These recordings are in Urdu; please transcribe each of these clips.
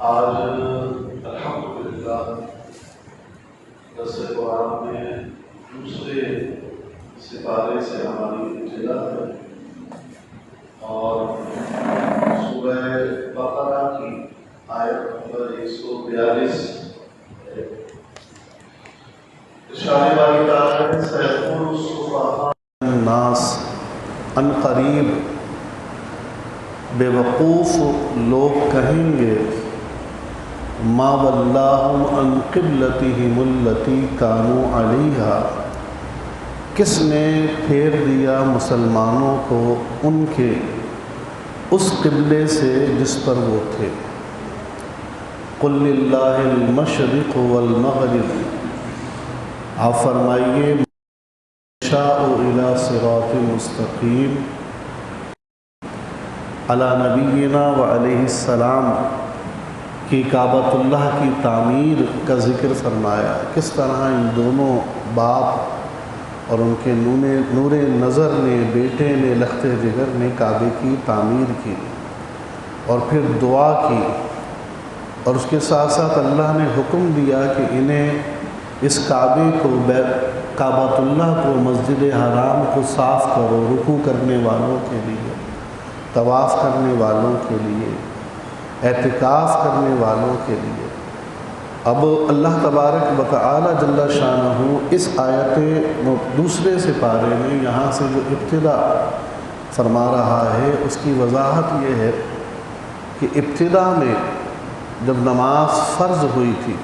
آج الحمدللہ درس قرآن میں دوسرے سپارے سے ہماری ابتدا ہے اور سورہ بقرہ کی آیت نمبر 142 ارشاد باری تعالیٰ ہے سیقول السفہاء الناس ان قریب بے وقوف لوگ کہیں گے ما ولاہم عن قبلتہم التی کانوا علیہا، کس نے پھیر دیا مسلمانوں کو ان کے اس قبلے سے جس پر وہ تھے۔ قل للہ المشرق والمغرب، آپ فرمائیے یشاء الی صراط مستقیم، علی نبینا و علیہ السلام کی کعبۃ اللہ کی تعمیر کا ذکر فرمایا، کس طرح ان دونوں باپ اور ان کے نور نظر نے، بیٹے نے، لخت جگر نے کعبے کی تعمیر کی اور پھر دعا کی، اور اس کے ساتھ ساتھ اللہ نے حکم دیا کہ انہیں اس کعبے کو، کعبۃ اللہ کو، مسجد حرام کو صاف کرو، رکوع کرنے والوں کے لیے، طواف کرنے والوں کے لیے، اعتکاف کرنے والوں کے لیے۔ اب اللہ تبارک و تعالی جل شانہ اس آیت دوسرے سپارے میں یہاں سے جو ابتدا فرما رہا ہے اس کی وضاحت یہ ہے کہ ابتدا میں جب نماز فرض ہوئی تھی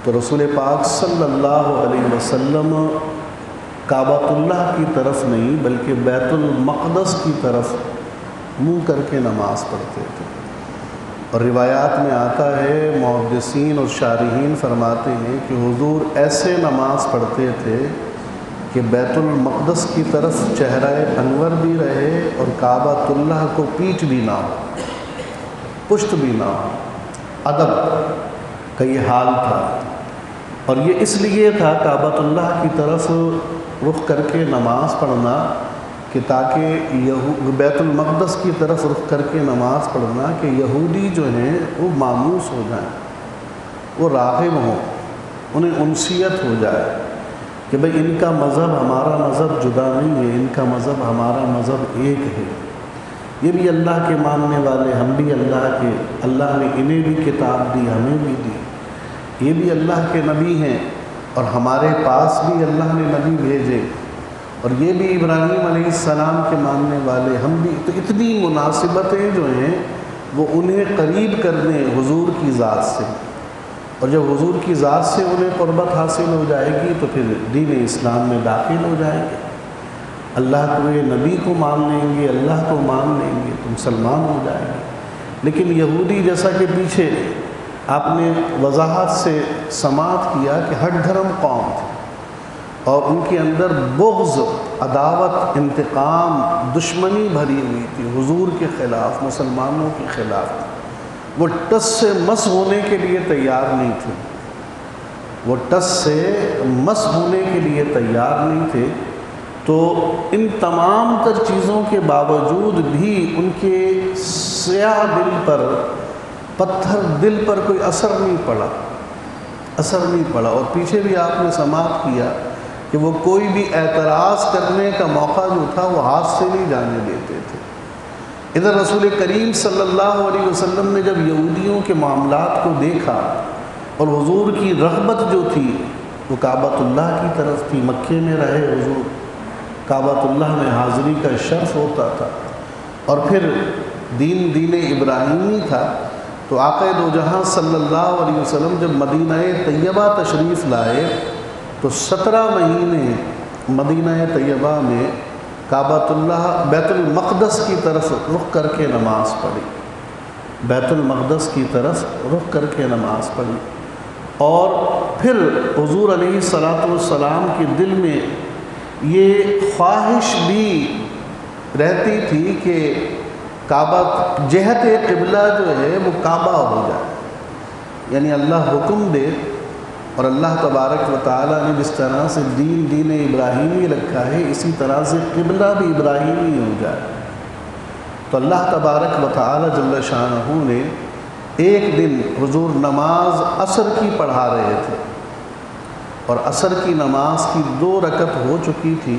تو رسول پاک صلی اللہ علیہ وسلم کعبۃ اللہ کی طرف نہیں بلکہ بیت المقدس کی طرف منہ کر کے نماز پڑھتے تھے، اور روایات میں آتا ہے، محدثین اور شارحین فرماتے ہیں کہ حضور ایسے نماز پڑھتے تھے کہ بیت المقدس کی طرف چہرہ انور بھی رہے اور کعبۃ اللہ کو پیٹھ بھی نہ ہو، پشت بھی نہ ہو، ادب کا یہ حال تھا۔ اور یہ اس لیے تھا کعبۃ اللہ کی طرف رخ کر کے نماز پڑھنا کہ تاکہ بیت المقدس کی طرف رخ کر کے نماز پڑھنا کہ یہودی جو ہیں وہ ماموس ہو جائیں، وہ راغب ہوں، انہیں انسیت ہو جائے کہ بھئی ان کا مذہب ہمارا مذہب جدا نہیں ہے، ان کا مذہب ہمارا مذہب ایک ہے، یہ بھی اللہ کے ماننے والے، ہم بھی اللہ کے، اللہ نے انہیں بھی کتاب دی، ہمیں بھی دی، یہ بھی اللہ کے نبی ہیں اور ہمارے پاس بھی اللہ نے نبی بھیجے، اور یہ بھی ابراہیم علیہ السلام کے ماننے والے، ہم بھی، تو اتنی مناسبتیں جو ہیں وہ انہیں قریب کرنے حضور کی ذات سے، اور جب حضور کی ذات سے انہیں قربت حاصل ہو جائے گی تو پھر دین اسلام میں داخل ہو جائیں گے، اللہ کے نبی کو مان لیں گے، اللہ کو مان لیں گے تو مسلمان ہو جائیں گے۔ لیکن یہودی، جیسا کہ پیچھے آپ نے وضاحت سے سماعت کیا کہ ہٹ دھرم قوم تھی، اور ان کے اندر بغض، عداوت، انتقام، دشمنی بھری ہوئی تھی حضور کے خلاف، مسلمانوں کے خلاف۔ وہ ٹس سے مس ہونے کے لیے تیار نہیں تھے، وہ ٹس سے مس ہونے کے لیے تیار نہیں تھے، تو ان تمام تر چیزوں کے باوجود بھی ان کے سیاہ دل پر، پتھر دل پر کوئی اثر نہیں پڑا اور پیچھے بھی آپ نے سماعت کیا کہ وہ کوئی بھی اعتراض کرنے کا موقع جو تھا وہ ہاتھ سے نہیں جانے دیتے تھے۔ ادھر رسول کریم صلی اللہ علیہ وسلم نے جب یہودیوں کے معاملات کو دیکھا اور حضور کی رغبت جو تھی وہ کعبۃ اللہ کی طرف تھی، مکے میں رہے حضور، کعبۃ اللہ میں حاضری کا شرف ہوتا تھا، اور پھر دین ابراہیمی تھا، تو آقا دو جہاں صلی اللہ علیہ وسلم جب مدینہ طیبہ تشریف لائے تو 17 مہینے مدینہ طیبہ میں کعبۃ اللہ بیت المقدس کی طرف رخ کر کے نماز پڑھی، بیت المقدس کی طرف رخ کر کے نماز پڑھی، اور پھر حضور علیہ الصلاۃ والسلام کے دل میں یہ خواہش بھی رہتی تھی کہ کعبہ جہت قبلہ جو ہے وہ کعبہ ہو جائے، یعنی اللہ حکم دے اور اللہ تبارک و تعالیٰ نے جس طرح سے دین ابراہیمی رکھا ہے اسی طرح سے قبلہ بھی ابراہیمی ہو جائے۔ تو اللہ تبارک و تعالیٰ جل شانہ نے ایک دن حضور نماز عصر کی پڑھا رہے تھے، اور عصر کی نماز کی 2 رکعت ہو چکی تھی،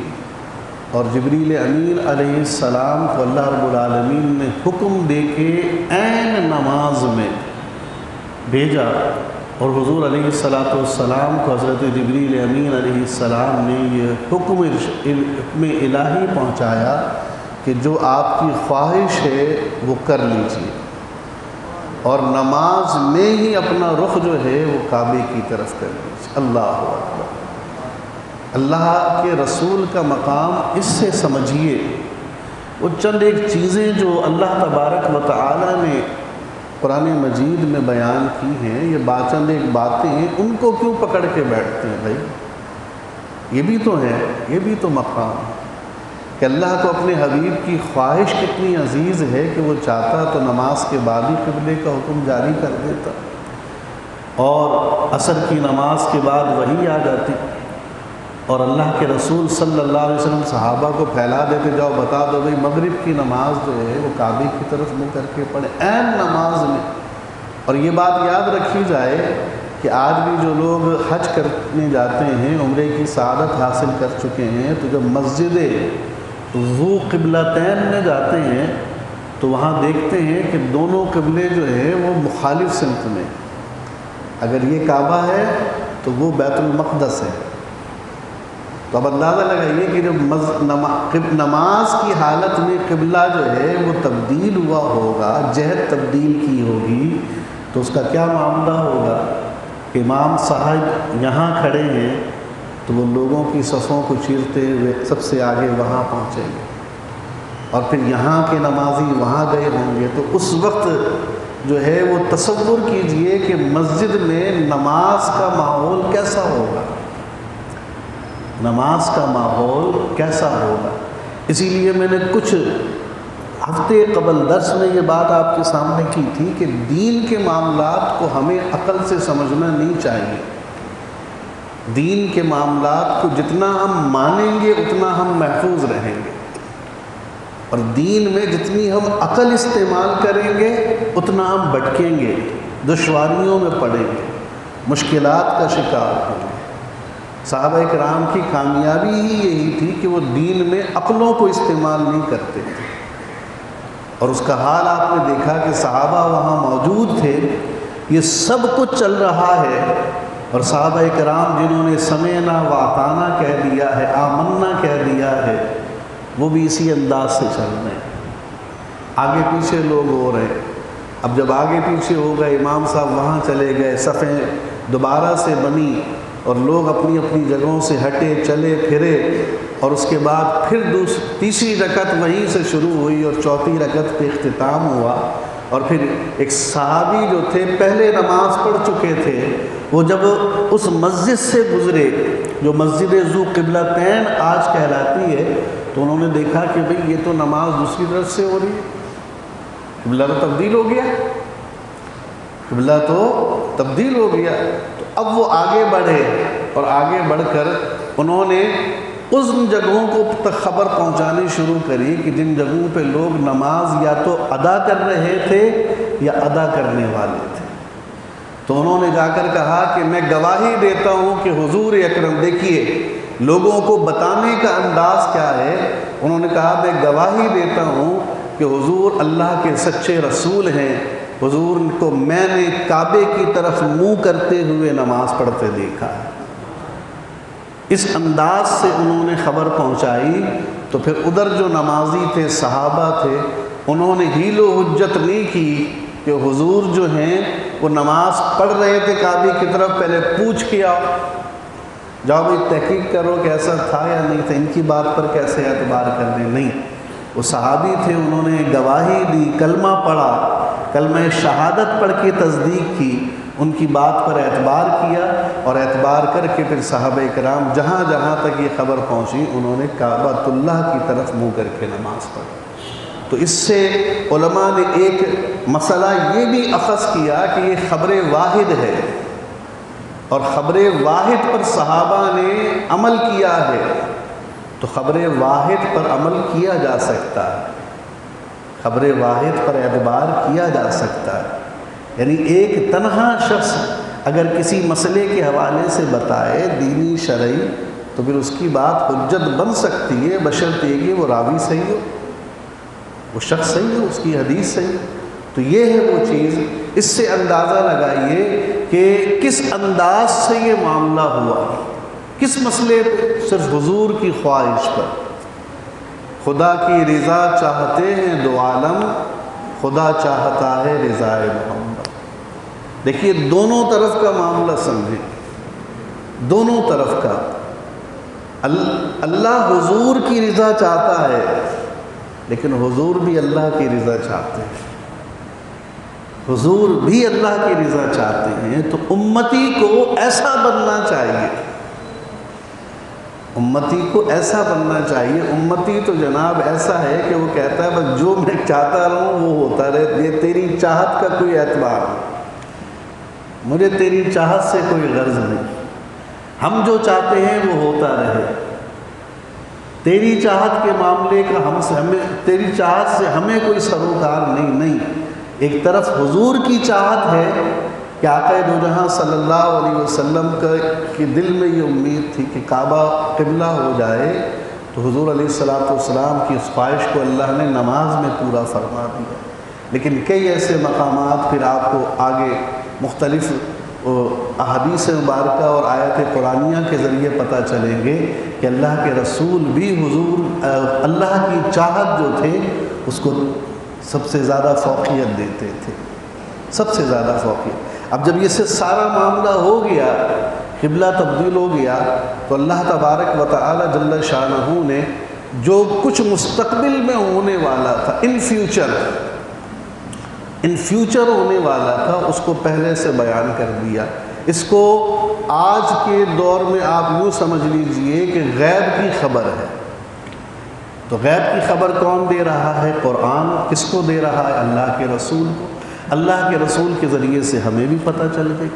اور جبریل امین علیہ السلام کو اللہ رب العالمین نے حکم دے کے عین نماز میں بھیجا، اور حضور علیہ السلام کو حضرت جبریل امین علیہ السلام نے یہ حکم الہی پہنچایا کہ جو آپ کی خواہش ہے وہ کر لیجیے، اور نماز میں ہی اپنا رخ جو ہے وہ کعبے کی طرف کر لیجیے۔ اللہ اکبر! اللہ کے رسول کا مقام اس سے سمجھیے، وہ چند ایک چیزیں جو اللہ تبارک و تعالی نے قرآن مجید میں بیان کی ہیں، یہ چند ایک باتیں ہیں، ان کو کیوں پکڑ کے بیٹھتے ہیں بھائی؟ یہ بھی تو ہے، یہ بھی تو مقام ہے کہ اللہ کو اپنے حبیب کی خواہش کتنی عزیز ہے کہ وہ چاہتا تو نماز کے بعد ہی قبلے کا حکم جاری کر دیتا، اور عصر کی نماز کے بعد وحی آ جاتی، اور اللہ کے رسول صلی اللہ علیہ وسلم صحابہ کو پھیلا دیتے، جاؤ بتا دو بھئی مغرب کی نماز جو ہے وہ کعبے کی طرف منہ کر کے پڑھے عین نماز میں۔ اور یہ بات یاد رکھی جائے کہ آج بھی جو لوگ حج کرنے جاتے ہیں، عمرے کی سعادت حاصل کر چکے ہیں، تو جب مسجد ذو قبلتین میں جاتے ہیں تو وہاں دیکھتے ہیں کہ دونوں قبلے جو ہیں وہ مخالف سمت میں، اگر یہ کعبہ ہے تو وہ بیت المقدس ہے۔ تو اب اندازہ لگائیے کہ جب نماز کی حالت میں قبلہ جو ہے وہ تبدیل ہوا ہوگا، جہت تبدیل کی ہوگی، تو اس کا کیا معاملہ ہوگا؟ امام صاحب یہاں کھڑے ہیں تو وہ لوگوں کی صفوں کو چیرتے ہوئے سب سے آگے وہاں پہنچیں گے، اور پھر یہاں کے نمازی وہاں گئے ہوں گے، تو اس وقت جو ہے وہ تصور کیجئے کہ مسجد میں نماز کا ماحول کیسا ہوگا، نماز کا ماحول کیسا ہوگا۔ اسی لیے میں نے کچھ ہفتے قبل درس میں یہ بات آپ کے سامنے کی تھی کہ دین کے معاملات کو ہمیں عقل سے سمجھنا نہیں چاہیے، دین کے معاملات کو جتنا ہم مانیں گے اتنا ہم محفوظ رہیں گے، اور دین میں جتنی ہم عقل استعمال کریں گے اتنا ہم بھٹکیں گے، دشواریوں میں پڑیں گے، مشکلات کا شکار ہوں گے۔ صحابہ کرام کی کامیابی ہی یہی تھی کہ وہ دین میں عقلوں کو استعمال نہیں کرتے تھے، اور اس کا حال آپ نے دیکھا کہ صحابہ وہاں موجود تھے، یہ سب کچھ چل رہا ہے، اور صحابہ کرام جنہوں نے سمعنا و اطعنا کہہ دیا ہے، آمنا کہہ دیا ہے، وہ بھی اسی انداز سے چل رہے ہیں۔ آگے پیچھے لوگ ہو رہے ہیں، اب جب آگے پیچھے ہو گئے، امام صاحب وہاں چلے گئے، صفیں دوبارہ سے بنی، اور لوگ اپنی اپنی جگہوں سے ہٹے، چلے پھرے، اور اس کے بعد پھر تیسری رکعت وہیں سے شروع ہوئی اور چوتھی رکعت پہ اختتام ہوا، اور پھر ایک صحابی جو تھے پہلے نماز پڑھ چکے تھے، وہ جب اس مسجد سے گزرے جو مسجد ذو قبلتین آج کہلاتی ہے، تو انہوں نے دیکھا کہ بھئی یہ تو نماز دوسری طرف سے ہو رہی ہے، قبلہ تو تبدیل ہو گیا، قبلہ تو تبدیل ہو گیا۔ تو اب وہ آگے بڑھے، اور آگے بڑھ کر انہوں نے ان جگہوں کو تک خبر پہنچانی شروع کری کہ جن جگہوں پہ لوگ نماز یا تو ادا کر رہے تھے یا ادا کرنے والے تھے۔ تو انہوں نے جا کر کہا کہ میں گواہی دیتا ہوں کہ حضور اکرم، دیکھیے لوگوں کو بتانے کا انداز کیا ہے، انہوں نے کہا میں گواہی دیتا ہوں کہ حضور اللہ کے سچے رسول ہیں، حضور کو میں نے کعبے کی طرف منہ کرتے ہوئے نماز پڑھتے دیکھا ہے۔ اس انداز سے انہوں نے خبر پہنچائی، تو پھر ادھر جو نمازی تھے، صحابہ تھے، انہوں نے حیل و حجت نہیں کی کہ حضور جو ہیں وہ نماز پڑھ رہے تھے کعبے کی طرف، پہلے پوچھ کے آؤ، جاؤ بھائی تحقیق کرو کہ ایسا تھا یا نہیں تھا، ان کی بات پر کیسے اعتبار کرنے۔ نہیں، وہ صحابی تھے، انہوں نے گواہی دی، کلمہ پڑھا، کلمہ شہادت پڑھ کے تصدیق کی، ان کی بات پر اعتبار کیا، اور اعتبار کر کے پھر صحابہ کرام جہاں جہاں تک یہ خبر پہنچی انہوں نے کعبۃ اللہ کی طرف منہ کر کے نماز پڑھی۔ تو اس سے علماء نے ایک مسئلہ یہ بھی اخذ کیا کہ یہ خبر واحد ہے، اور خبر واحد پر صحابہ نے عمل کیا ہے، تو خبر واحد پر عمل کیا جا سکتا ہے، خبر واحد پر اعتبار کیا جا سکتا ہے۔ یعنی ایک تنہا شخص اگر کسی مسئلے کے حوالے سے بتائے دینی شرعی، تو پھر اس کی بات حجت بن سکتی ہے، بشرطے کہ وہ راوی صحیح ہو، وہ شخص صحیح ہو، اس کی حدیث صحیح ہو۔ تو یہ ہے وہ چیز، اس سے اندازہ لگائیے کہ کس انداز سے یہ معاملہ ہوا، کس مسئلے پہ، صرف حضور کی خواہش پر۔ خدا کی رضا چاہتے ہیں دو عالم، خدا چاہتا ہے رضا محمد۔ دیکھیے دونوں طرف کا معاملہ سمجھیں، دونوں طرف کا۔ اللہ حضور کی رضا چاہتا ہے، لیکن حضور بھی اللہ کی رضا چاہتے ہیں، حضور بھی اللہ کی رضا چاہتے ہیں۔ تو امتی کو ایسا بننا چاہیے، امتی کو ایسا بننا چاہیے۔ امتی تو جناب ایسا ہے کہ وہ کہتا ہے بس جو میں چاہتا رہوں وہ ہوتا رہے، یہ تیری چاہت کا کوئی اعتبار نہیں، مجھے تیری چاہت سے کوئی غرض نہیں، ہم جو چاہتے ہیں وہ ہوتا رہے، تیری چاہت کے معاملے کا تیری چاہت سے ہمیں کوئی سروکار نہیں۔ ایک طرف حضور کی چاہت ہے کہ آقا دو جہاں صلی اللہ علیہ وسلم کے دل میں یہ امید تھی کہ کعبہ قبلہ ہو جائے، تو حضور علیہ السلام کی اس خواہش کو اللہ نے نماز میں پورا فرما دیا۔ لیکن کئی ایسے مقامات پھر آپ کو آگے مختلف احادیث مبارکہ اور آیت قرآنیہ کے ذریعے پتہ چلیں گے کہ اللہ کے رسول بھی حضور اللہ کی چاہت جو تھے اس کو سب سے زیادہ فوقیت دیتے تھے، سب سے زیادہ فوقیت۔ اب جب یہ سے سارا معاملہ ہو گیا، قبلہ تبدیل ہو گیا، تو اللہ تبارک و تعالی جل شانہ نے جو کچھ مستقبل میں ہونے والا تھا، ان فیوچر ہونے والا تھا، اس کو پہلے سے بیان کر دیا۔ اس کو آج کے دور میں آپ یوں سمجھ لیجئے کہ غیب کی خبر ہے۔ تو غیب کی خبر کون دے رہا ہے؟ قرآن۔ کس کو دے رہا ہے؟ اللہ کے رسول کو۔ اللہ کے رسول کے ذریعے سے ہمیں بھی پتہ چل گئی۔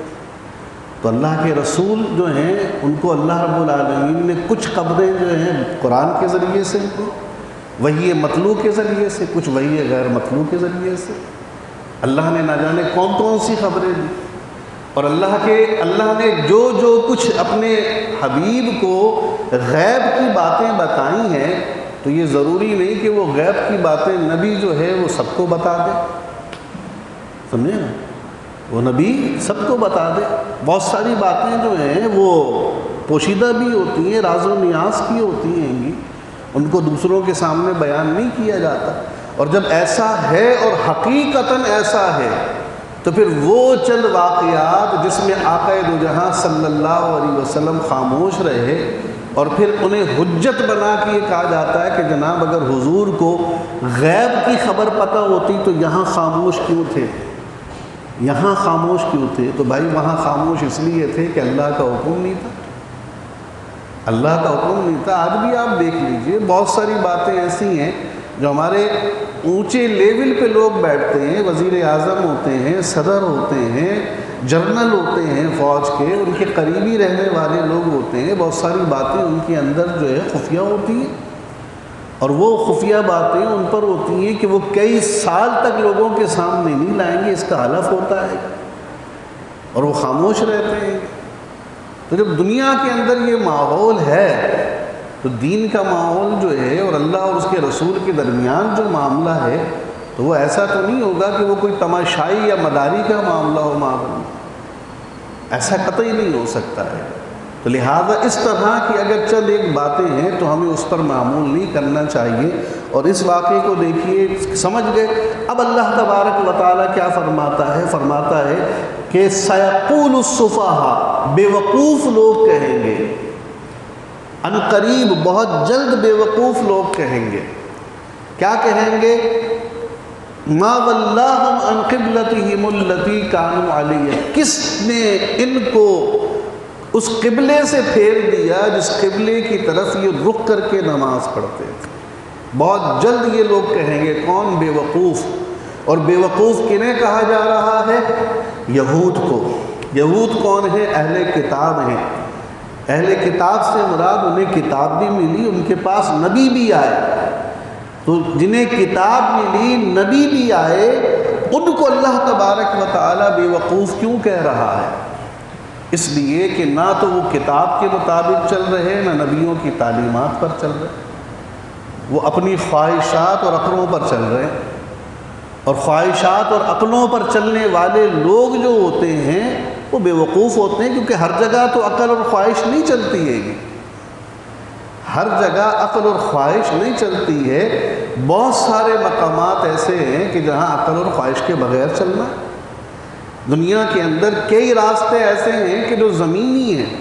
تو اللہ کے رسول جو ہیں ان کو اللہ رب العالمین نے کچھ خبریں جو ہیں قرآن کے ذریعے سے دی، وحی مطلوع کے ذریعے سے، کچھ وحی غیر مطلوع کے ذریعے سے۔ اللہ نے نہ جانے کون کون سی خبریں دی، اور اللہ نے جو کچھ اپنے حبیب کو غیب کی باتیں بتائی ہیں، تو یہ ضروری نہیں کہ وہ غیب کی باتیں نبی جو ہے وہ سب کو بتا دے، سمجھے نا؟ وہ نبی سب کو بتا دے۔ بہت ساری باتیں جو ہیں وہ پوشیدہ بھی ہوتی ہیں، راز و نیاز کی ہوتی ہیں گی، ان کو دوسروں کے سامنے بیان نہیں کیا جاتا۔ اور جب ایسا ہے اور حقیقتاً ایسا ہے، تو پھر وہ چند واقعات جس میں آقا دو جہاں صلی اللہ علیہ وسلم خاموش رہے، اور پھر انہیں حجت بنا کے یہ کہا جاتا ہے کہ جناب اگر حضور کو غیب کی خبر پتہ ہوتی تو یہاں خاموش کیوں تھے؟ یہاں خاموش کیوں تھے؟ تو بھائی وہاں خاموش اس لیے تھے کہ اللہ کا حکم نہیں تھا، اللہ کا حکم نہیں تھا۔ آج بھی آپ دیکھ لیجئے بہت ساری باتیں ایسی ہیں جو ہمارے اونچے لیول پہ لوگ بیٹھتے ہیں، وزیر اعظم ہوتے ہیں، صدر ہوتے ہیں، جنرل ہوتے ہیں فوج کے، ان کے قریبی رہنے والے لوگ ہوتے ہیں، بہت ساری باتیں ان کے اندر جو ہے خفیہ ہوتی ہیں، اور وہ خفیہ باتیں ان پر ہوتی ہیں کہ وہ کئی سال تک لوگوں کے سامنے نہیں لائیں گے، اس کا حلف ہوتا ہے، اور وہ خاموش رہتے ہیں۔ تو جب دنیا کے اندر یہ ماحول ہے تو دین کا ماحول جو ہے اور اللہ اور اس کے رسول کے درمیان جو معاملہ ہے تو وہ ایسا تو نہیں ہوگا کہ وہ کوئی تماشائی یا مداری کا معاملہ ہو معاملہ، ایسا قطعی نہیں ہو سکتا ہے۔ تو لہٰذا اس طرح کی اگر چند ایک باتیں ہیں تو ہمیں اس پر معمول نہیں کرنا چاہیے۔ اور اس واقعے کو دیکھیے، سمجھ گئے۔ اب اللہ تبارک و تعالیٰ کیا فرماتا ہے کہ سیقول السفہاء، بے وقوف لوگ کہیں گے، ان قریب بہت جلد بے وقوف لوگ کہیں گے، کیا کہیں گے؟ ما ولاہم عن قبلتہم التی کانوا علیہا، کس نے ان کو اس قبلے سے پھیر دیا جس قبلے کی طرف یہ رخ کر کے نماز پڑھتے تھے۔ بہت جلد یہ لوگ کہیں گے، کون؟ بے وقوف۔ اور بے وقوف کنہیں کہا جا رہا ہے؟ یہود کو۔ یہود کون ہے؟ اہل کتاب ہیں۔ اہل کتاب سے مراد انہیں کتاب بھی ملی، ان کے پاس نبی بھی آئے، تو جنہیں کتاب ملی، نبی بھی آئے، ان کو اللہ تبارک و تعالیٰ بے وقوف کیوں کہہ رہا ہے؟ اس لیے کہ نہ تو وہ کتاب کے مطابق چل رہے، نہ نبیوں کی تعلیمات پر چل رہے، وہ اپنی خواہشات اور عقلوں پر چل رہے ہیں۔ اور خواہشات اور عقلوں پر چلنے والے لوگ جو ہوتے ہیں وہ بے وقوف ہوتے ہیں، کیونکہ ہر جگہ تو عقل اور خواہش نہیں چلتی ہے گی، ہر جگہ عقل اور خواہش نہیں چلتی ہے۔ بہت سارے مقامات ایسے ہیں کہ جہاں عقل اور خواہش کے بغیر چلنا ہے۔ دنیا کے اندر کئی راستے ایسے ہیں کہ جو زمینی ہیں،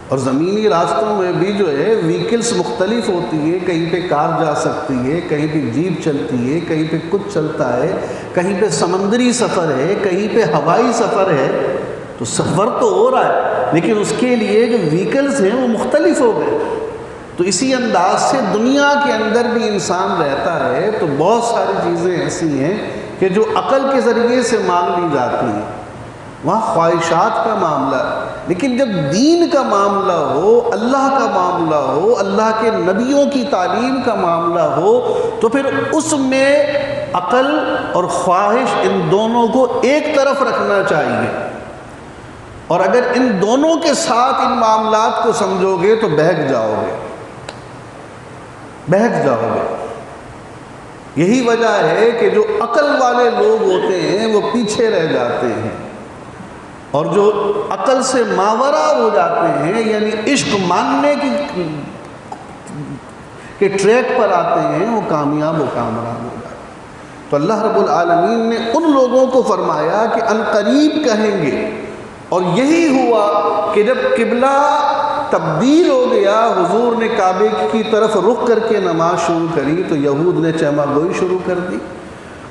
اور زمینی راستوں میں بھی جو ہے وہیکلس مختلف ہوتی ہیں، کہیں پہ کار جا سکتی ہے، کہیں پہ جیپ چلتی ہے، کہیں پہ کچھ چلتا ہے، کہیں پہ سمندری سفر ہے، کہیں پہ ہوائی سفر ہے، تو سفر تو ہو رہا ہے لیکن اس کے لیے جو وہیکلس ہیں وہ مختلف ہو گئے۔ تو اسی انداز سے دنیا کے اندر بھی انسان رہتا ہے تو بہت ساری چیزیں ایسی ہیں کہ جو عقل کے ذریعے سے مان لی جاتی ہیں، وہاں خواہشات کا معاملہ۔ لیکن جب دین کا معاملہ ہو، اللہ کا معاملہ ہو، اللہ کے نبیوں کی تعلیم کا معاملہ ہو، تو پھر اس میں عقل اور خواہش ان دونوں کو ایک طرف رکھنا چاہیے، اور اگر ان دونوں کے ساتھ ان معاملات کو سمجھو گے تو بہک جاؤ گے، بہک جاؤ گے۔ یہی وجہ ہے کہ جو عقل والے لوگ ہوتے ہیں وہ پیچھے رہ جاتے ہیں، اور جو عقل سے ماورا ہو جاتے ہیں، یعنی عشق ماننے کے ٹریک پر آتے ہیں، وہ کامیاب و کامران ہو جاتے ہیں۔ تو اللہ رب العالمین نے ان لوگوں کو فرمایا کہ ان قریب کہیں گے، اور یہی ہوا کہ جب قبلہ تبدیل ہو گیا، حضور نے کعبے کی طرف رخ کر کے نماز شروع کری تو یہود نے چہمہ گوئی شروع کر دی،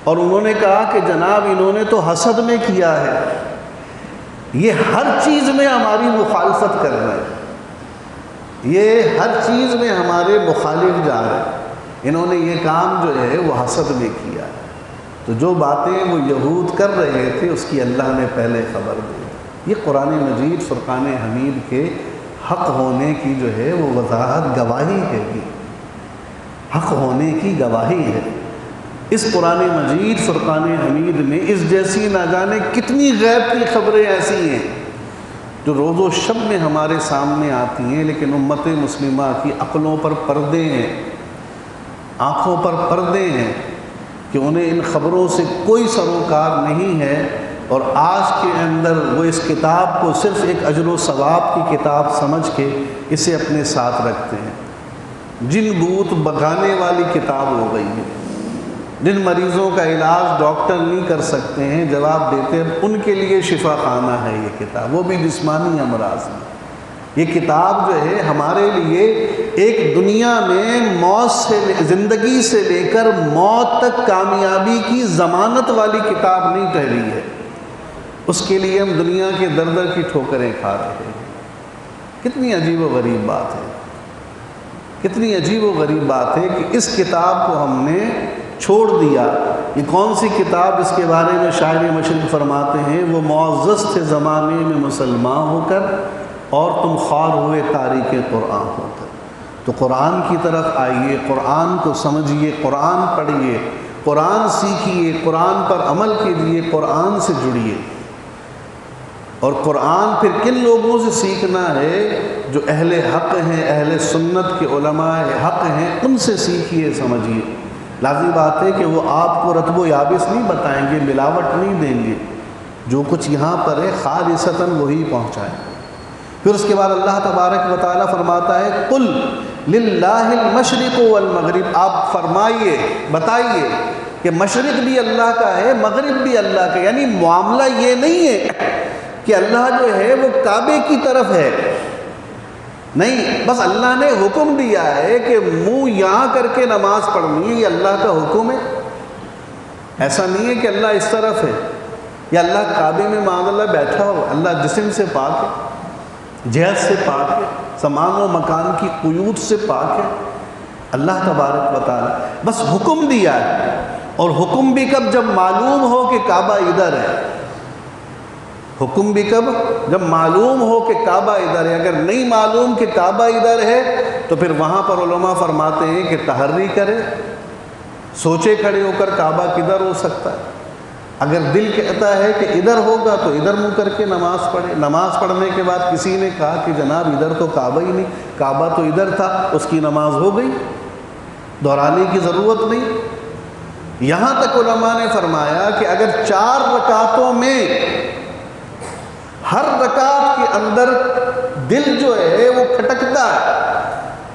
اور انہوں نے کہا کہ جناب انہوں نے تو حسد میں کیا ہے، یہ ہر چیز میں ہماری مخالفت کر رہے ہیں، یہ ہر چیز میں ہمارے مخالف جا رہے ہیں، انہوں نے یہ کام جو ہے وہ حسد میں کیا ہے۔ تو جو باتیں وہ یہود کر رہے تھے اس کی اللہ نے پہلے خبر دی۔ یہ قرآن مجید فرقان حمید کے حق ہونے کی جو ہے وہ وضاحت، گواہی ہے، حق ہونے کی گواہی ہے۔ اس قرآن مجید فرقان حمید میں اس جیسی نہ جانے کتنی غیب کی خبریں ایسی ہیں جو روز و شب میں ہمارے سامنے آتی ہیں، لیکن امت مسلمہ کی عقلوں پر پردے ہیں، آنکھوں پر پردے ہیں کہ انہیں ان خبروں سے کوئی سروکار نہیں ہے، اور آج کے اندر وہ اس کتاب کو صرف ایک اجر و ثواب کی کتاب سمجھ کے اسے اپنے ساتھ رکھتے ہیں۔ جن بوت بگانے والی کتاب ہو گئی ہے، جن مریضوں کا علاج ڈاکٹر نہیں کر سکتے ہیں، جواب دیتے ہیں ان کے لیے شفا خانہ ہے یہ کتاب، وہ بھی جسمانی امراض میں۔ یہ کتاب جو ہے ہمارے لیے ایک دنیا میں موت سے، زندگی سے لے کر موت تک کامیابی کی ضمانت والی کتاب نہیں ٹھہری ہے، اس کے لیے ہم دنیا کے در در کی ٹھوکریں کھا رہے ہیں۔ کتنی عجیب و غریب بات ہے۔ کتنی عجیب و غریب بات ہے کہ اس کتاب کو ہم نے چھوڑ دیا۔ یہ کون سی کتاب؟ اس کے بارے میں شاعر مشرق فرماتے ہیں وہ معزز تھے زمانے میں مسلمان ہو کر، اور تم خوار ہوئے تاریخ قرآن ہو کر۔ تو قرآن کی طرف آئیے، قرآن کو سمجھیے، قرآن پڑھیے، قرآن سیکھیے، قرآن پر عمل کیجیے، قرآن سے جڑیے۔ اور قرآن پھر کن لوگوں سے سیکھنا ہے؟ جو اہل حق ہیں، اہل سنت کے علماء حق ہیں، ان سے سیکھیے، سمجھیے۔ لازمی بات ہے کہ وہ آپ کو رطب و یابس نہیں بتائیں گے، ملاوٹ نہیں دیں گے، جو کچھ یہاں پر ہے خالصتاً وہی پہنچائیں۔ پھر اس کے بعد اللہ تبارک و تعالیٰ فرماتا ہے قل للہ المشرق والمغرب، آپ فرمائیے، بتائیے کہ مشرق بھی اللہ کا ہے، مغرب بھی اللہ کا، یعنی معاملہ یہ نہیں ہے کہ اللہ جو ہے وہ کعبے کی طرف ہے، نہیں، بس اللہ نے حکم دیا ہے کہ منہ یہاں کر کے نماز پڑھنی ہے، یہ اللہ کا حکم ہے۔ ایسا نہیں ہے کہ اللہ اس طرف ہے یا اللہ کعبے میں معاذ اللہ بیٹھا ہو، اللہ جسم سے پاک ہے، جہد سے پاک ہے، زمان و مکان کی قیود سے پاک ہے اللہ تبارک و تعالیٰ، بس حکم دیا ہے۔ اور حکم بھی کب؟ جب معلوم ہو کہ کعبہ ادھر ہے۔ حکم بھی کب؟ جب معلوم ہو کہ کعبہ ادھر ہے۔ اگر نہیں معلوم کہ کعبہ ادھر ہے تو پھر وہاں پر علماء فرماتے ہیں کہ تحری کرے، سوچے کھڑے ہو کر کعبہ کدھر ہو سکتا ہے۔ اگر دل کہتا ہے کہ ادھر ہوگا تو ادھر منہ کر کے نماز پڑھے۔ نماز پڑھنے کے بعد کسی نے کہا کہ جناب ادھر تو کعبہ ہی نہیں، کعبہ تو ادھر تھا، اس کی نماز ہو گئی، دہرانے کی ضرورت نہیں۔ یہاں تک علماء نے فرمایا کہ اگر 4 رکعتوں میں ہر رکعت کے اندر دل جو ہے وہ کھٹکتا ہے،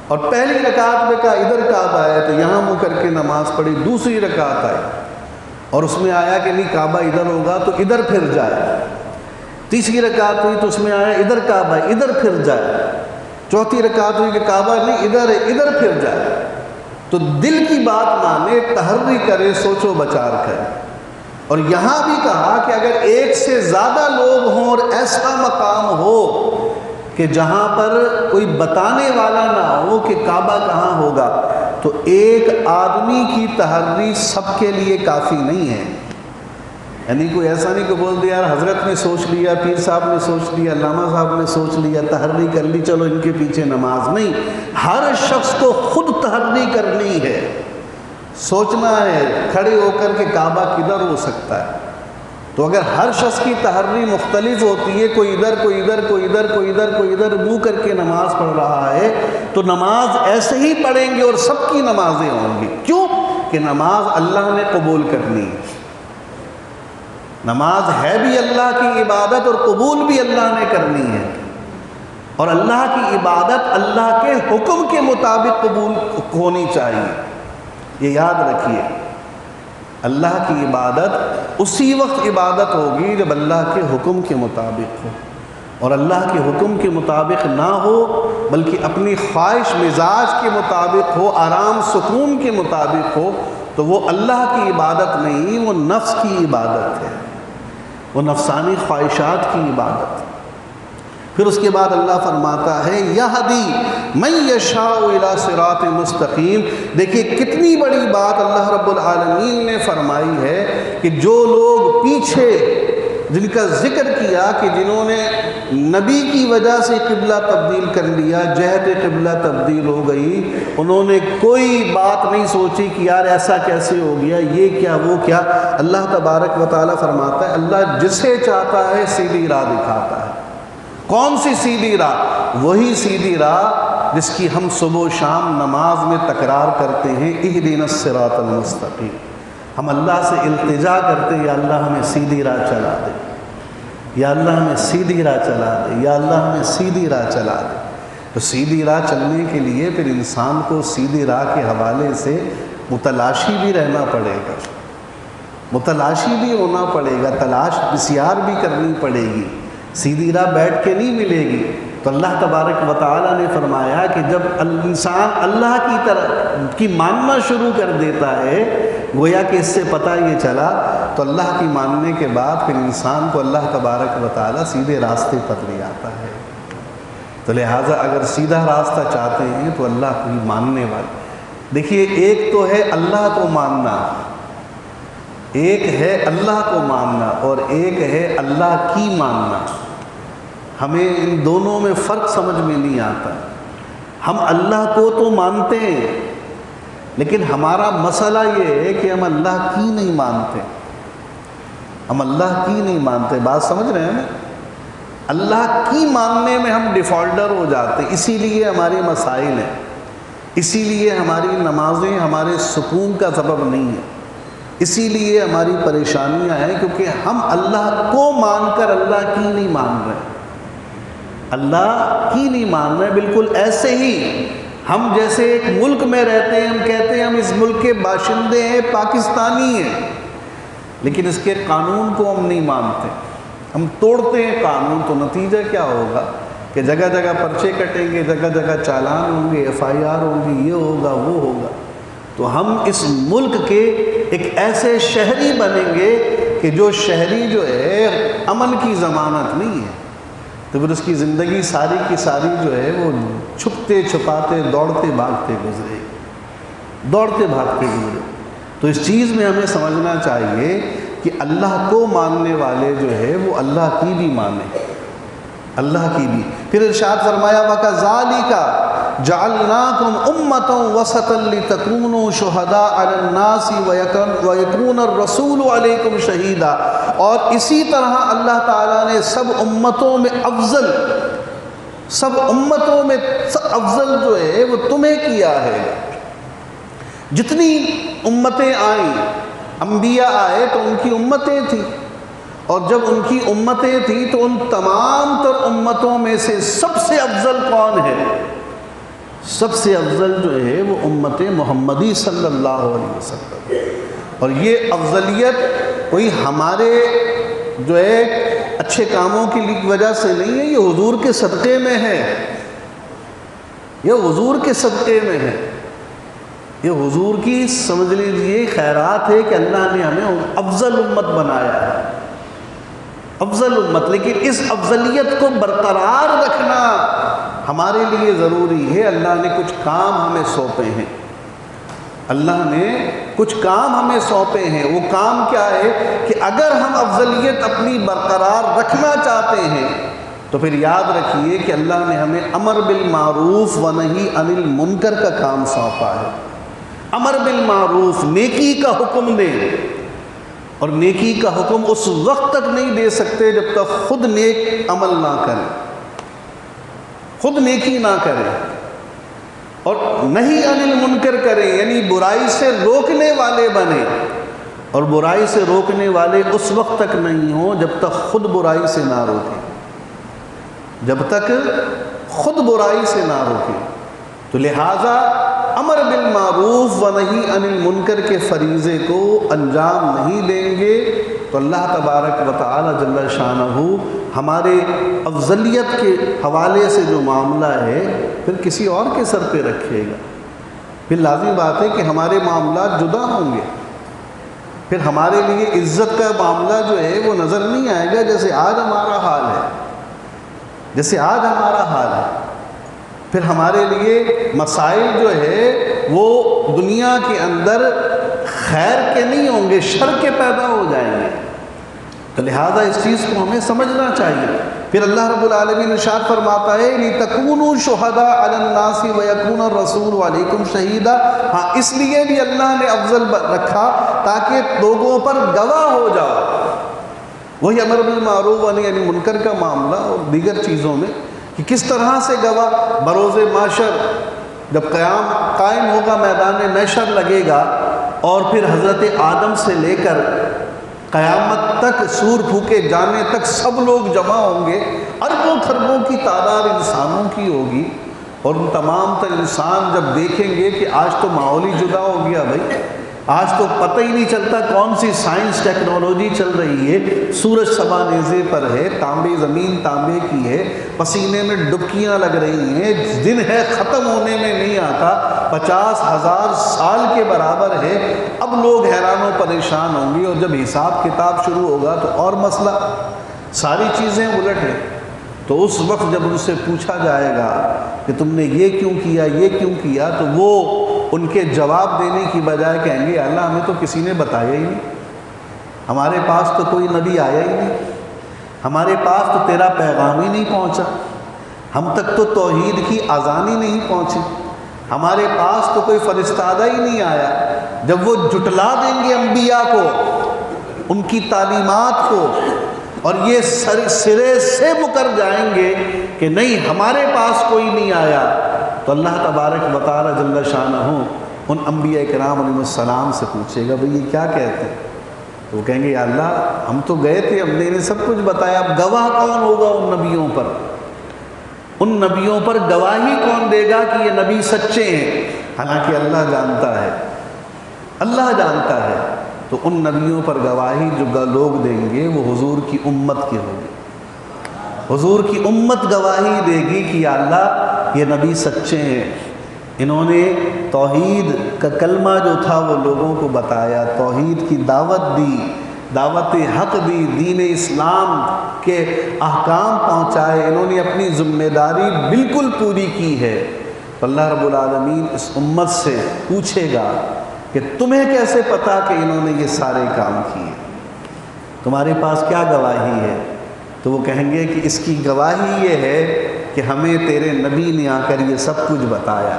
اور پہلی رکعت میں کہا ادھر کعبہ ہے تو یہاں منہ کر کے نماز پڑھی، دوسری رکعت آئی اور اس میں آیا کہ نہیں کعبہ ادھر ہوگا تو ادھر پھر جائے، تیسری رکعت ہوئی تو اس میں آیا ادھر کعبہ ہے، ادھر پھر جائے، چوتھی رکعت ہوئی کہ کعبہ نہیں ادھر ہے، ادھر پھر جائے۔ تو دل کی بات مانے، تحری کرے، سوچو بچار کرے۔ اور یہاں بھی کہا کہ اگر ایک سے زیادہ لوگ ہوں اور ایسا مقام ہو کہ جہاں پر کوئی بتانے والا نہ ہو کہ کعبہ کہاں ہوگا، تو ایک آدمی کی تحری سب کے لیے کافی نہیں ہے۔ یعنی کوئی ایسا نہیں کہ بول دیا یار حضرت نے سوچ لیا، پیر صاحب نے سوچ لیا، علامہ صاحب نے سوچ لیا، تحری کر لی، چلو ان کے پیچھے نماز نہیں۔ ہر شخص کو خود تحری کرنی ہے، سوچنا ہے کھڑے ہو کر کہ کعبہ کدھر ہو سکتا ہے۔ تو اگر ہر شخص کی تحری مختلف ہوتی ہے، کوئی ادھر، کوئی ادھر، کوئی ادھر، کوئی ادھر، کوئی ادھر منہ کر کے نماز پڑھ رہا ہے، تو نماز ایسے ہی پڑھیں گے اور سب کی نمازیں ہوں گی۔ کیوں؟ کہ نماز اللہ نے قبول کرنی ہے۔ نماز ہے بھی اللہ کی عبادت اور قبول بھی اللہ نے کرنی ہے، اور اللہ کی عبادت اللہ کے حکم کے مطابق قبول ہونی چاہیے۔ یہ یاد رکھیے، اللہ کی عبادت اسی وقت عبادت ہوگی جب اللہ کے حکم کے مطابق ہو، اور اللہ کے حکم کے مطابق نہ ہو بلکہ اپنی خواہش مزاج کے مطابق ہو، آرام سکون کے مطابق ہو، تو وہ اللہ کی عبادت نہیں، وہ نفس کی عبادت ہے، وہ نفسانی خواہشات کی عبادت۔ پھر اس کے بعد اللہ فرماتا ہے یہدی من یشاء الی صراط مستقیم۔ دیکھیے کتنی بڑی بات اللہ رب العالمین نے فرمائی ہے کہ جو لوگ پیچھے جن کا ذکر کیا کہ جنہوں نے نبی کی وجہ سے قبلہ تبدیل کر لیا، جہت قبلہ تبدیل ہو گئی، انہوں نے کوئی بات نہیں سوچی کہ یار ایسا کیسے ہو گیا، یہ کیا وہ کیا۔ اللہ تبارک و تعالیٰ فرماتا ہے اللہ جسے چاہتا ہے سیدھی راہ دکھاتا ہے۔ کون سی سیدھی راہ؟ وہی سیدھی راہ جس کی ہم صبح و شام نماز میں تکرار کرتے ہیں، اہدنا الصراط المستقیم۔ ہم اللہ سے التجا کرتے ہیں یا اللہ ہمیں سیدھی راہ چلا دے، یا اللہ ہمیں سیدھی راہ چلا دے، یا اللہ ہمیں سیدھی راہ چلا دے۔ تو سیدھی راہ چلنے کے لیے پھر انسان کو سیدھی راہ کے حوالے سے متلاشی بھی رہنا پڑے گا، متلاشی بھی ہونا پڑے گا، تلاش بسیار بھی کرنی پڑے گی، سیدھی راہ بیٹھ کے نہیں ملے گی۔ تو اللہ تبارک و تعالیٰ نے فرمایا کہ جب انسان اللہ کی طرف کی ماننا شروع کر دیتا ہے، گویا کہ اس سے پتہ یہ چلا تو اللہ کی ماننے کے بعد پھر انسان کو اللہ تبارک و تعالیٰ سیدھے راستے پر لے آتا ہے۔ تو لہٰذا اگر سیدھا راستہ چاہتے ہیں تو اللہ کو ہی ماننے والے. دیکھیے ایک تو ہے اللہ کو ماننا، ایک ہے اللہ کو ماننا اور ایک ہے اللہ کی ماننا. ہمیں ان دونوں میں فرق سمجھ میں نہیں آتا. ہم اللہ کو تو مانتے ہیں لیکن ہمارا مسئلہ یہ ہے کہ ہم اللہ کی نہیں مانتے. ہم اللہ کی نہیں مانتے. بات سمجھ رہے ہیں نا؟ اللہ کی ماننے میں ہم ڈیفالٹر ہو جاتے ہیں. اسی لیے ہمارے مسائل ہیں، اسی لیے ہماری نمازیں ہمارے سکون کا سبب نہیں ہے، اسی لیے ہماری پریشانیاں ہیں، کیونکہ ہم اللہ کو مان کر اللہ کی نہیں مان رہے. اللہ کی نہیں مان رہے. بالکل ایسے ہی ہم جیسے ایک ملک میں رہتے ہیں، ہم کہتے ہیں ہم اس ملک کے باشندے ہیں، پاکستانی ہیں، لیکن اس کے قانون کو ہم نہیں مانتے. ہم توڑتے ہیں قانون، تو نتیجہ کیا ہوگا کہ جگہ جگہ پرچے کٹیں گے، جگہ جگہ چالان ہوں گے، FIR ہوں گی، یہ ہوگا وہ ہوگا. تو ہم اس ملک کے ایک ایسے شہری بنیں گے کہ جو شہری جو ہے امن کی ضمانت نہیں ہے، تو پھر اس کی زندگی ساری کی ساری جو ہے وہ چھپتے چھپاتے دوڑتے بھاگتے گزرے، دوڑتے بھاگتے گزرے. تو اس چیز میں ہمیں سمجھنا چاہیے کہ اللہ کو ماننے والے جو ہے وہ اللہ کی بھی مانیں، اللہ کی بھی. پھر ارشاد فرمایا وَكَذَلِكَ جَعَلْنَاكُمْ أُمَّةً وَسَطًا لِتَكُونُوا شُهَدَاءَ عَلَى النَّاسِ وَيَكُونَ الرَّسُولُ عَلَيْكُمْ شَهِيدًا. اور اسی طرح اللہ تعالیٰ نے سب امتوں میں افضل، سب امتوں میں افضل جو ہے وہ تمہیں کیا ہے. جتنی امتیں آئیں، انبیاء آئے تو ان کی امتیں تھیں، اور جب ان کی امتیں تھیں تو ان تمام تر امتوں میں سے سب سے افضل کون ہے؟ سب سے افضل جو ہے وہ امت محمدی صلی اللہ علیہ وسلم. اور یہ افضلیت کوئی ہمارے جو ہے اچھے کاموں کی وجہ سے نہیں ہے، یہ حضور کے صدقے میں ہے، یہ حضور کے صدقے میں ہے، یہ حضور کی سمجھ لیجیے خیرات ہے کہ اللہ نے ہمیں افضل امت بنایا ہے، افضل امت. لیکن اس افضلیت کو برقرار رکھنا ہمارے لیے ضروری ہے. اللہ نے کچھ کام ہمیں سونپے ہیں، اللہ نے کچھ کام ہمیں سونپے ہیں. وہ کام کیا ہے کہ اگر ہم افضلیت اپنی برقرار رکھنا چاہتے ہیں تو پھر یاد رکھیے کہ اللہ نے ہمیں امر بالمعروف و نہی عن المنکر کا کام سونپا ہے. امر بالمعروف، نیکی کا حکم دیں، اور نیکی کا حکم اس وقت تک نہیں دے سکتے جب تک خود نیک عمل نہ کریں، خود نیکی نہ کریں. اور نہی عن المنکر کریں، یعنی برائی سے روکنے والے بنیں. اور برائی سے روکنے والے اس وقت تک نہیں ہوں جب تک خود برائی سے نہ روکیں، جب تک خود برائی سے نہ روکیں. تو لہٰذا امر بالمعروف و نہی عن المنکر کے فریضے کو انجام نہیں دیں گے تو اللہ تبارک و تعالی جل شانہ ہمارے افضلیت کے حوالے سے جو معاملہ ہے پھر کسی اور کے سر پہ رکھے گا. پھر لازمی بات ہے کہ ہمارے معاملات جدا ہوں گے. پھر ہمارے لیے عزت کا معاملہ جو ہے وہ نظر نہیں آئے گا جیسے آج ہمارا حال ہے، جیسے آج ہمارا حال ہے. پھر ہمارے لیے مسائل جو ہے وہ دنیا کے اندر خیر کے نہیں ہوں گے، شر کے پیدا ہو جائیں گے. تو لہٰذا اس چیز کو ہمیں سمجھنا چاہیے. پھر اللہ رب العالمین ارشاد فرماتا ہے لِتَكُونُوا شُهَدَاءَ عَلَى النَّاسِ وَيَكُونَ الرَّسُولُ عَلَيْكُمْ شَهِيدًا. ہاں اس لیے بھی اللہ نے افضل رکھا تاکہ لوگوں پر گواہ ہو جاؤ. وہی امر بالمعروف و نہی عن المنکر کا معاملہ اور دیگر چیزوں میں کہ کس طرح سے گواہ بروز محشر جب قائم ہوگا، میدان محشر لگے گا، اور پھر حضرت آدم سے لے کر قیامت تک سور پھونکے جانے تک سب لوگ جمع ہوں گے. اربوں خربوں کی تعداد انسانوں کی ہوگی، اور ان تمام تر انسان جب دیکھیں گے کہ آج تو ماحول ہی جدا ہو گیا بھائی، آج تو پتہ ہی نہیں چلتا کون سی سائنس ٹیکنالوجی چل رہی ہے. سورج سبا نیزے پر ہے، تانبے زمین تانبے کی ہے، پسینے میں ڈبکیاں لگ رہی ہیں، دن ہے ختم ہونے میں نہیں آتا، 50,000 سال کے برابر ہے. اب لوگ حیران و پریشان ہوں گے، اور جب حساب کتاب شروع ہوگا تو اور مسئلہ، ساری چیزیں الٹ ہیں. تو اس وقت جب ان سے پوچھا جائے گا کہ تم نے یہ کیوں کیا، یہ کیوں کیا، تو وہ ان کے جواب دینے کی بجائے کہیں گے اللہ ہمیں تو کسی نے بتایا ہی نہیں، ہمارے پاس تو کوئی نبی آیا ہی نہیں، ہمارے پاس تو تیرا پیغام ہی نہیں پہنچا، ہم تک تو توحید کی اذان ہی نہیں پہنچی، ہمارے پاس تو کوئی فرستادہ ہی نہیں آیا۔ جب وہ جھٹلا دیں گے انبیاء کو، ان کی تعلیمات کو، اور یہ سرے سے مکر جائیں گے کہ نہیں ہمارے پاس کوئی نہیں آیا، تو اللہ تبارک و تعالی جل شانہ ان انبیاء کرام علیہ السلام سے پوچھے گا بھئی یہ کیا کہتے ہیں؟ تو وہ کہیں گے یا اللہ ہم تو گئے تھے، ہم نے انہیں سب کچھ بتایا، اب گواہ کون ہوگا ان نبیوں پر؟ ان نبیوں پر گواہی کون دے گا کہ یہ نبی سچے ہیں؟ حالانکہ اللہ جانتا ہے، اللہ جانتا ہے۔ تو ان نبیوں پر گواہی جو لوگ دیں گے وہ حضور کی امت کے ہوں گے، حضور کی امت گواہی دے گی کہ یا اللہ یہ نبی سچے ہیں، انہوں نے توحید کا کلمہ جو تھا وہ لوگوں کو بتایا، توحید کی دعوت دی، دعوت حق دی، دین اسلام کے احکام پہنچائے، انہوں نے اپنی ذمہ داری بالکل پوری کی ہے۔ تو اللہ رب العالمین اس امت سے پوچھے گا کہ تمہیں کیسے پتا کہ انہوں نے یہ سارے کام کیے، تمہارے پاس کیا گواہی ہے؟ تو وہ کہیں گے کہ اس کی گواہی یہ ہے کہ ہمیں تیرے نبی نے آ کر یہ سب کچھ بتایا،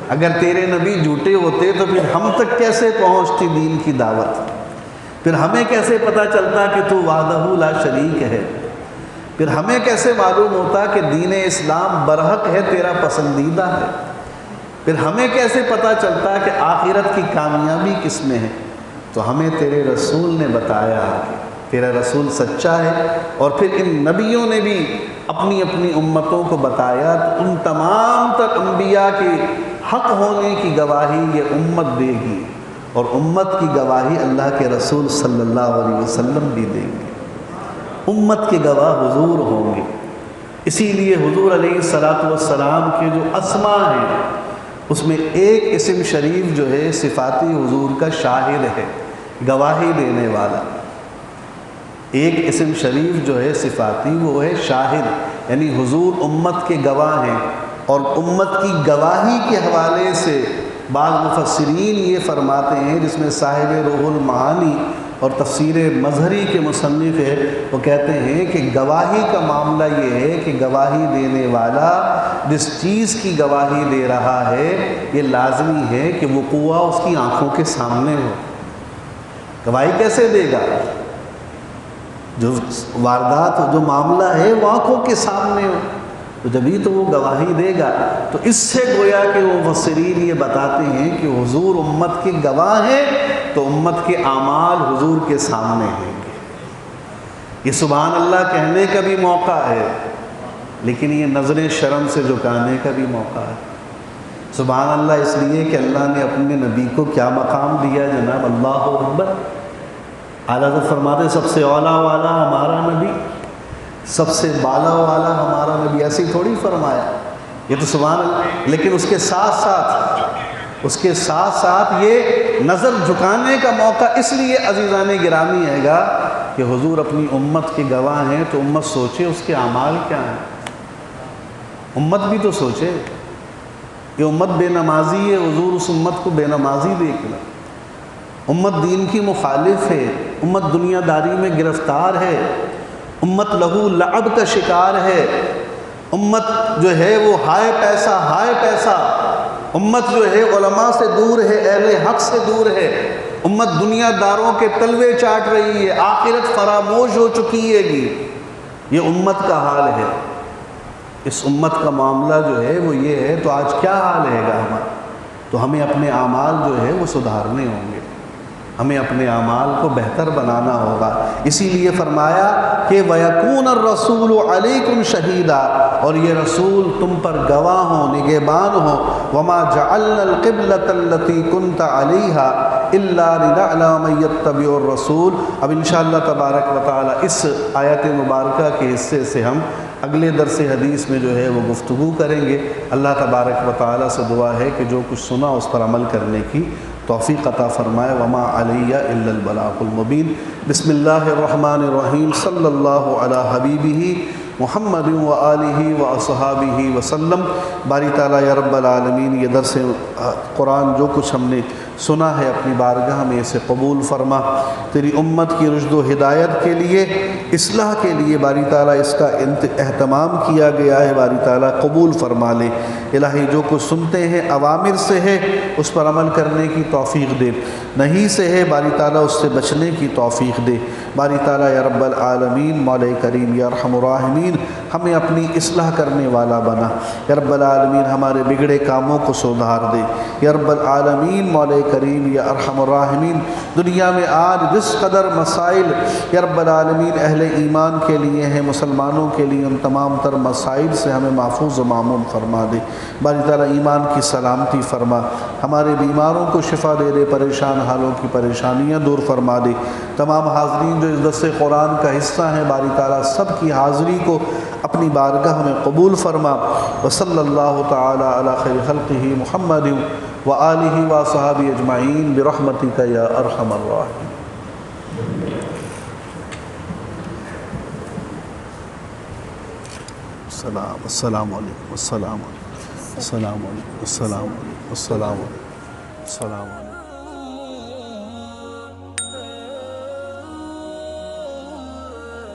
اگر تیرے نبی جھوٹے ہوتے تو پھر ہم تک کیسے پہنچتی دین کی دعوت، پھر ہمیں کیسے پتہ چلتا کہ تو وحدہ لا شریک ہے، پھر ہمیں کیسے معلوم ہوتا کہ دین اسلام برحق ہے، تیرا پسندیدہ ہے، پھر ہمیں کیسے پتہ چلتا کہ آخرت کی کامیابی کس میں ہے؟ تو ہمیں تیرے رسول نے بتایا کہ تیرا رسول سچا ہے، اور پھر ان نبیوں نے بھی اپنی اپنی امتوں کو بتایا، تو ان تمام تر انبیاء کے حق ہونے کی گواہی یہ امت دے گی، اور امت کی گواہی اللہ کے رسول صلی اللہ علیہ وسلم بھی دیں گے، امت کے گواہ حضور ہوں گے۔ اسی لیے حضور علیہ السلام کے جو اسماء ہیں اس میں ایک اسم شریف جو ہے صفاتی حضور کا شاہد ہے، گواہی دینے والا، ایک اسم شریف جو ہے صفاتی وہ ہے شاہد، یعنی حضور امت کے گواہ ہیں، اور امت کی گواہی کے حوالے سے بعض مفسرین یہ فرماتے ہیں، جس میں صاحب روح المعانی اور تفسیر مظہری کے مصنف ہے، وہ کہتے ہیں کہ گواہی کا معاملہ یہ ہے کہ گواہی دینے والا جس چیز کی گواہی دے رہا ہے یہ لازمی ہے کہ وقوع اس کی آنکھوں کے سامنے ہو۔ گواہی کیسے دے گا؟ جو واردات جو معاملہ ہے وہ آنکھوں کے سامنے ہو، تو جبھی تو وہ گواہی دے گا۔ تو اس سے گویا کہ وہ مفسرین یہ بتاتے ہیں کہ حضور امت کے گواہ ہیں، تو امت کے اعمال حضور کے سامنے ہیں گے۔ یہ سبحان اللہ کہنے کا بھی موقع ہے، لیکن یہ نظر شرم سے جھکانے کا بھی موقع ہے۔ سبحان اللہ اس لیے کہ اللہ نے اپنے نبی کو کیا مقام دیا جناب، اللہ اکبر۔ اعلیٰ حضرت فرماتے سب سے اعلیٰ والا ہمارا نبی، سب سے بالا والا ہمارا نبی، ایسے ہی تھوڑی فرمایا، یہ تو سبحان اللہ، لیکن اس کے ساتھ ساتھ یہ نظر جھکانے کا موقع اس لیے عزیزان گرامی ہے گا کہ حضور اپنی امت کے گواہ ہیں، تو امت سوچے اس کے اعمال کیا ہیں، امت بھی تو سوچے۔ یہ امت بے نمازی ہے، حضور اس امت کو بے نمازی دیکھ لیں، امت دین کی مخالف ہے، امت دنیا داری میں گرفتار ہے، امت لہو لعب کا شکار ہے، امت جو ہے وہ ہائے پیسہ، امت جو ہے علماء سے دور ہے، اہل حق سے دور ہے، امت دنیا داروں کے تلوے چاٹ رہی ہے، آخرت فراموش ہو چکی ہے گی، یہ امت کا حال ہے۔ اس امت کا معاملہ جو ہے وہ یہ ہے، تو آج کیا حال ہے گا ہمارا؟ تو ہمیں اپنے اعمال جو ہے وہ سدھارنے ہوں گے، ہمیں اپنے اعمال کو بہتر بنانا ہوگا۔ اسی لیے فرمایا کہ وَيَكُونَ الرَّسُولُ عَلَيْكُمْ شَهِيدًا، اور یہ رسول تم پر گواہ ہوں، نگہبان ہوں۔ وَمَا جَعَلْنَا الْقِبْلَةَ الَّتِي كُنْتَ عَلَيْهَا إِلَّا لِنَعْلَمَ مَن يَتَّبِعُ الرَّسُولَ۔ اب انشاءاللہ تبارک و تعالی اس آیت مبارکہ کے حصے سے ہم اگلے درس حدیث میں جو ہے وہ گفتگو کریں گے۔ اللہ تبارک و تعالی سے دعا ہے کہ جو کچھ سنا اس پر عمل کرنے کی توفیق عطا فرمائے۔ وما علی الا البلاغ المبین۔ بسم اللہ الرحمن الرحیم، صلی اللہ علی حبیبہ محمد و آلہ و اصحابہ وسلم۔ باری تعالیٰ یا رب العالمین یہ درس قرآن جو کچھ ہم نے سنا ہے اپنی بارگاہ میں اسے قبول فرما، تیری امت کی رشد و ہدایت کے لیے، اصلاح کے لیے باری تعالیٰ اس کا اہتمام کیا گیا ہے، باری تعالیٰ قبول فرما لے۔ الہی جو کچھ سنتے ہیں اوامر سے ہے اس پر عمل کرنے کی توفیق دے، نہیں سے ہے باری تعالیٰ اس سے بچنے کی توفیق دے۔ باری تعالیٰ یا رب العالمین مولا کریم یا ارحم الراحمین ہمیں اپنی اصلاح کرنے والا بنا، یا رب العالمین ہمارے بگڑے کاموں کو سدھار دے، یا رب العالمین مولا کریم یا ارحم الراحمین دنیا میں آج جس قدر مسائل یا رب العالمین اہل ایمان کے لیے ہیں، مسلمانوں کے لیے، ان تمام تر مسائل سے ہمیں محفوظ و معمون فرما دے۔ باری تعالیٰ ایمان کی سلامتی فرما، ہمارے بیماروں کو شفا دے دے، پریشان حالوں کی پریشانیاں دور فرما دے۔ تمام حاضرین جو اس درس قرآن کا حصہ ہیں باری تعالیٰ سب کی حاضری کو اپنی بارگاہ میں قبول فرما۔ وصلی اللہ تعالی علی خیر خلقہ محمد وآلہ وصحبہ اجمعین برحمتک یا ارحم الراحمین۔ السلام علیکم، السلام علیکم، السلام علیکم، السلام علیکم، السلام علیکم، السلام علیکم۔